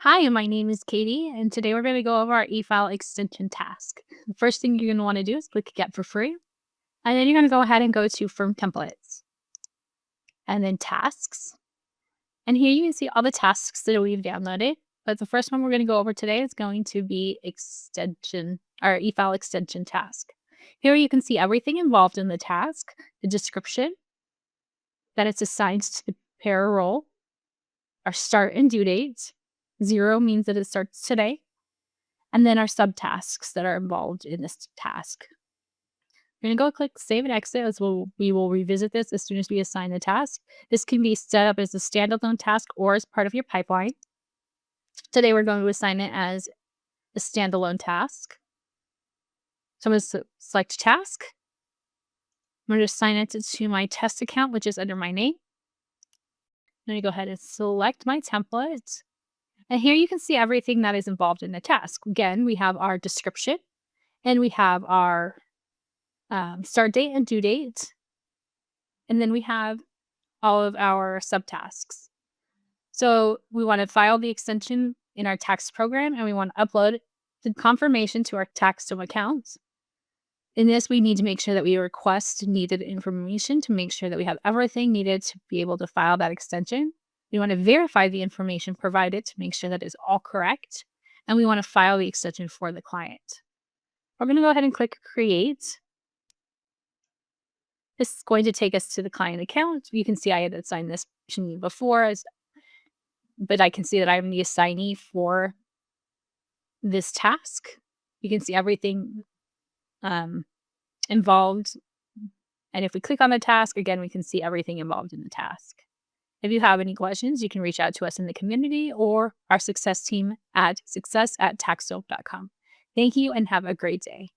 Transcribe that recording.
Hi, my name is Katie, and today we're going to go over our e-file extension task. The first thing you're going to want to do is click Get for Free, and then you're going to go ahead and go to Firm Templates, and then Tasks. And here you can see all the tasks that we've downloaded, but the first one we're going to go over today is going to be our e-file extension task. Here you can see everything involved in the task, the description, that it's assigned to the prepare role, our start and due date. 0 means that it starts today. And then our subtasks that are involved in this task. We're going to go click Save and Exit as we will revisit this as soon as we assign the task. This can be set up as a standalone task or as part of your pipeline. Today we're going to assign it as a standalone task. So I'm going to select Task. I'm going to assign it to my test account, which is under my name. I'm going to go ahead and select my template. And here you can see everything that is involved in the task. Again, we have our description, and we have our start date and due date. And then we have all of our subtasks. So we want to file the extension in our tax program, and we want to upload the confirmation to our TaxDome account. In this, we need to make sure that we request needed information to make sure that we have everything needed to be able to file that extension. We want to verify the information provided to make sure that it's all correct. And we want to file the extension for the client. We're going to go ahead and click Create. This is going to take us to the client account. You can see I had assigned this before, but I can see that I'm the assignee for this task. You can see everything involved. And if we click on the task, again, we can see everything involved in the task. If you have any questions, you can reach out to us in the community or our success team at success@taxdome.com. Thank you and have a great day.